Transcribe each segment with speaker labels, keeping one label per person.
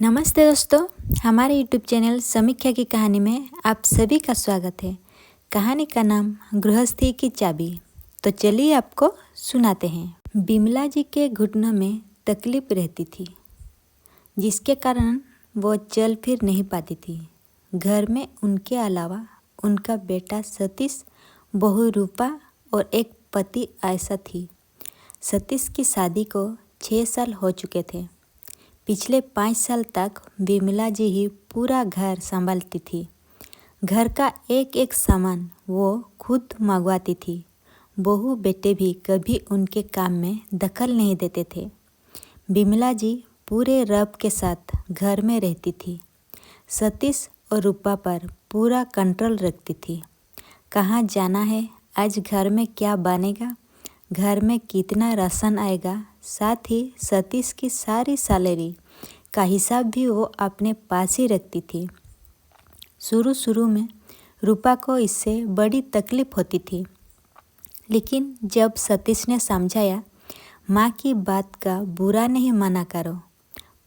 Speaker 1: नमस्ते दोस्तों, हमारे यूट्यूब चैनल समीक्षा की कहानी में आप सभी का स्वागत है। कहानी का नाम गृहस्थी की चाबी। तो चलिए आपको सुनाते हैं। बिमला जी के घुटनों में तकलीफ रहती थी, जिसके कारण वो चल फिर नहीं पाती थी। घर में उनके अलावा उनका बेटा सतीश, बहू रूपा और एक पति आयशा थी। सतीश की शादी को 6 साल हो चुके थे। पिछले 5 साल तक बिमला जी ही पूरा घर संभालती थी। घर का एक एक सामान वो खुद मंगवाती थी। बहू बेटे भी कभी उनके काम में दखल नहीं देते थे। बिमला जी पूरे रब के साथ घर में रहती थी। सतीश और रूपा पर पूरा कंट्रोल रखती थी। कहाँ जाना है, आज घर में क्या बनेगा, घर में कितना राशन आएगा, साथ ही सतीश की सारी सैलरी का हिसाब भी वो अपने पास ही रखती थी। शुरू में रूपा को इससे बड़ी तकलीफ होती थी, लेकिन जब सतीश ने समझाया, माँ की बात का बुरा नहीं माना करो,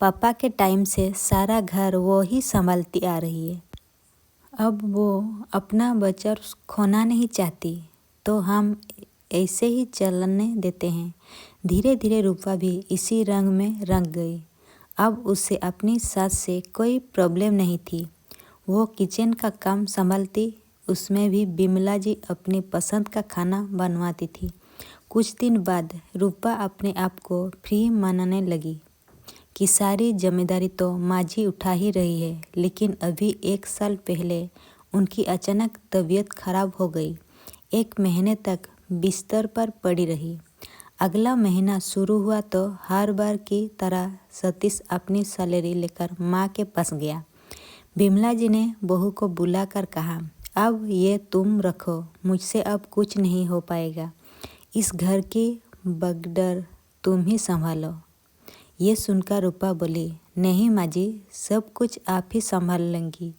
Speaker 1: पापा के टाइम से सारा घर वो ही संभालती आ रही है, अब वो अपना बच्चा खोना नहीं चाहती, तो हम ऐसे ही चलने देते हैं। धीरे धीरे रूपा भी इसी रंग में रंग गई। अब उसे अपनी सास से कोई प्रॉब्लम नहीं थी। वो किचन का काम संभालती, उसमें भी बिमला जी अपनी पसंद का खाना बनवाती थी। कुछ दिन बाद रूपा अपने आप को फ्री मानने लगी कि सारी जिम्मेदारी तो माँ जी उठा ही रही है। लेकिन अभी 1 साल पहले उनकी अचानक तबीयत खराब हो गई। 1 महीने तक बिस्तर पर पड़ी रही। अगला महीना शुरू हुआ तो हर बार की तरह सतीश अपनी सैलरी लेकर माँ के पास गया। बिमला जी ने बहू को बुलाकर कहा, अब ये तुम रखो, मुझसे अब कुछ नहीं हो पाएगा। इस घर की बगडर तुम ही संभालो। ये सुनकर रूपा बोली, नहीं माँ जी, सब कुछ आप ही संभाल लेंगी।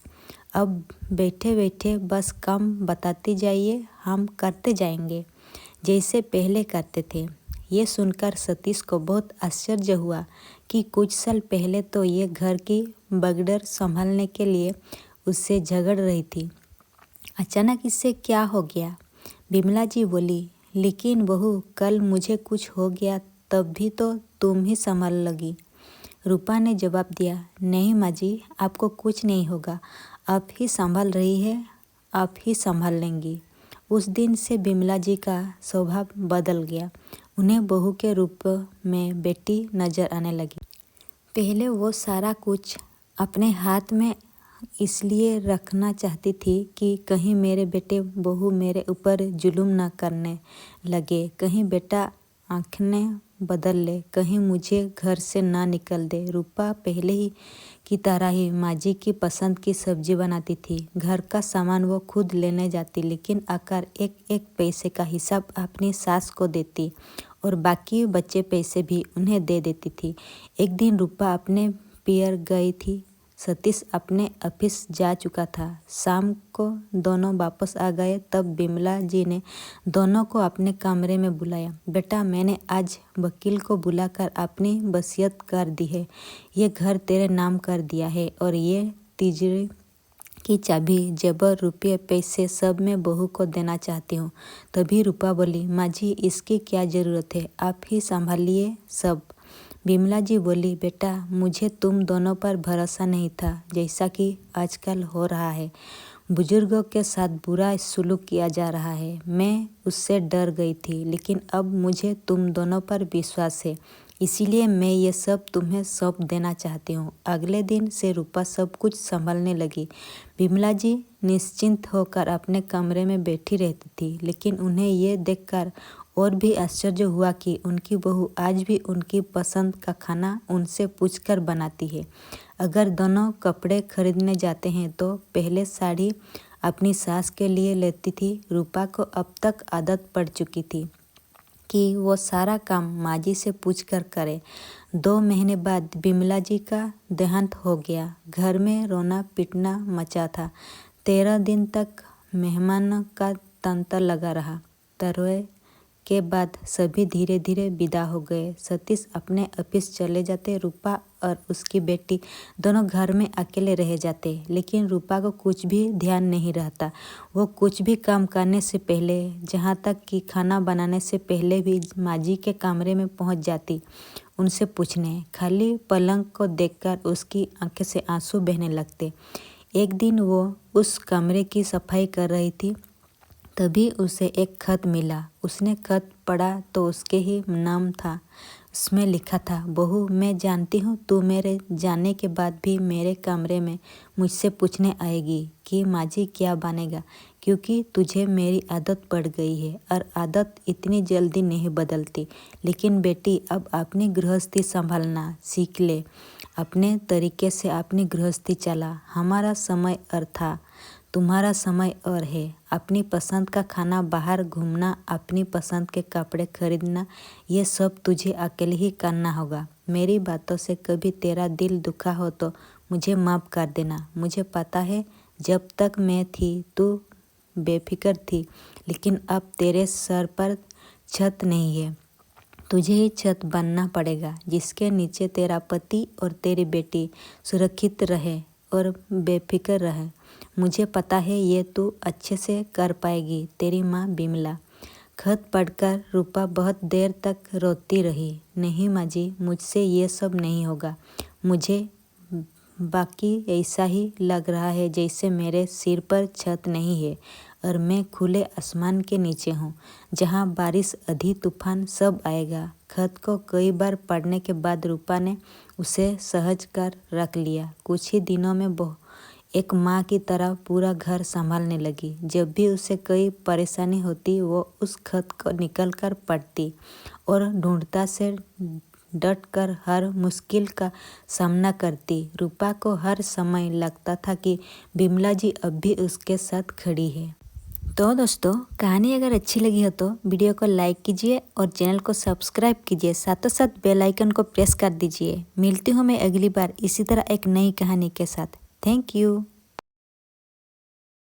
Speaker 1: अब बैठे बैठे बस काम बताती जाइए, हम करते जाएंगे जैसे पहले करते थे। ये सुनकर सतीश को बहुत आश्चर्य हुआ कि कुछ साल पहले तो ये घर की बगडर संभालने के लिए उससे झगड़ रही थी, अचानक इससे क्या हो गया। बिमला जी बोली, लेकिन बहू, कल मुझे कुछ हो गया तब भी तो तुम ही संभाल लगी। रूपा ने जवाब दिया, नहीं माँ जी, आपको कुछ नहीं होगा, आप ही संभाल रही है, आप ही संभाल लेंगी। उस दिन से बिमला जी का स्वभाव बदल गया। उन्हें बहू के रूप में बेटी नजर आने लगी। पहले वो सारा कुछ अपने हाथ में इसलिए रखना चाहती थी कि कहीं मेरे बेटे बहू मेरे ऊपर जुल्म न करने लगे, कहीं बेटा आँखें बदल ले, कहीं मुझे घर से ना निकल दे। रूपा पहले ही की तरह ही माँ जी की पसंद की सब्जी बनाती थी। घर का सामान वो खुद लेने जाती, लेकिन आकर एक एक पैसे का हिसाब अपनी सास को देती और बाकी बचे पैसे भी उन्हें दे देती थी। एक दिन रूपा अपने पियर गई थी। सतीश अपने ऑफिस जा चुका था। शाम को दोनों वापस आ गए। तब बिमला जी ने दोनों को अपने कमरे में बुलाया। बेटा, मैंने आज वकील को बुलाकर अपनी वसीयत कर दी है। ये घर तेरे नाम कर दिया है और ये तिजोरी की चाबी, जेवर, रुपये, पैसे सब मैं बहू को देना चाहती हूँ। तभी रूपा बोली, माँ जी, इसकी क्या ज़रूरत है, आप ही संभालिए सब। बिमला जी बोली, बेटा, मुझे तुम दोनों पर भरोसा नहीं था, जैसा कि आजकल हो रहा है। बुजुर्गों के साथ बुरा सलूक किया जा रहा है। मैं उससे डर गई थी, लेकिन अब मुझे तुम दोनों पर विश्वास है, इसीलिए मैं ये सब तुम्हें सौंप देना चाहती हूँ। अगले दिन से रूपा सब कुछ संभालने लगी। बिमला जी निश्चिंत होकर अपने कमरे में बैठी रहती थी, लेकिन उन्हें ये देखकर और भी आश्चर्य हुआ कि उनकी बहू आज भी उनकी पसंद का खाना उनसे पूछकर बनाती है। अगर दोनों कपड़े खरीदने जाते हैं तो पहले साड़ी अपनी सास के लिए लेती थी। रूपा को अब तक आदत पड़ चुकी थी कि वो सारा काम माँ जी से पूछकर करे। 2 महीने बाद बिमला जी का देहांत हो गया। घर में रोना पीटना मचा था। 13 दिन तक मेहमानों का तांता लगा रहा। तरवे इसके बाद सभी धीरे धीरे विदा हो गए। सतीश अपने ऑफिस चले जाते, रूपा और उसकी बेटी दोनों घर में अकेले रह जाते। लेकिन रूपा को कुछ भी ध्यान नहीं रहता। वो कुछ भी काम करने से पहले, जहाँ तक कि खाना बनाने से पहले भी माँ जी के कमरे में पहुँच जाती उनसे पूछने। खाली पलंग को देखकर उसकी आंखें से आंसू बहने लगते। एक दिन वो उस कमरे की सफाई कर रही थी, तभी उसे एक खत मिला। उसने खत पढ़ा तो उसके ही नाम था। उसमें लिखा था, बहू, मैं जानती हूँ तू मेरे जाने के बाद भी मेरे कमरे में मुझसे पूछने आएगी कि माँ जी क्या बनेगा, क्योंकि तुझे मेरी आदत पड़ गई है और आदत इतनी जल्दी नहीं बदलती। लेकिन बेटी, अब अपनी गृहस्थी संभालना सीख ले। अपने तरीके से अपनी गृहस्थी चला। हमारा समय और था, तुम्हारा समय और है। अपनी पसंद का खाना, बाहर घूमना, अपनी पसंद के कपड़े खरीदना, ये सब तुझे अकेले ही करना होगा। मेरी बातों से कभी तेरा दिल दुखा हो तो मुझे माफ़ कर देना। मुझे पता है जब तक मैं थी तू बेफिक्र थी, लेकिन अब तेरे सर पर छत नहीं है। तुझे ही छत बनना पड़ेगा जिसके नीचे तेरा पति और तेरी बेटी सुरक्षित रहे और बेफिक्र रहे। मुझे पता है ये तू अच्छे से कर पाएगी। तेरी माँ बिमला। खत पढ़कर रूपा बहुत देर तक रोती रही। नहीं माँ जी, मुझसे ये सब नहीं होगा। मुझे बाकी ऐसा ही लग रहा है जैसे मेरे सिर पर छत नहीं है और मैं खुले आसमान के नीचे हूँ, जहाँ बारिश, आंधी, तूफान सब आएगा। खत को कई बार पढ़ने के बाद रूपा ने उसे सहज कर रख लिया। कुछ ही दिनों में एक माँ की तरह पूरा घर संभालने लगी। जब भी उसे कोई परेशानी होती वो उस खत को निकल कर पढ़ती और ढूंढता से डट कर हर मुश्किल का सामना करती। रूपा को हर समय लगता था कि बिमला जी अब भी उसके साथ खड़ी है। तो दोस्तों, कहानी अगर अच्छी लगी हो तो वीडियो को लाइक कीजिए और चैनल को सब्सक्राइब कीजिए। साथों साथ बेल आइकन को प्रेस कर दीजिए। मिलती हूँ मैं अगली बार इसी तरह एक नई कहानी के साथ। Thank you.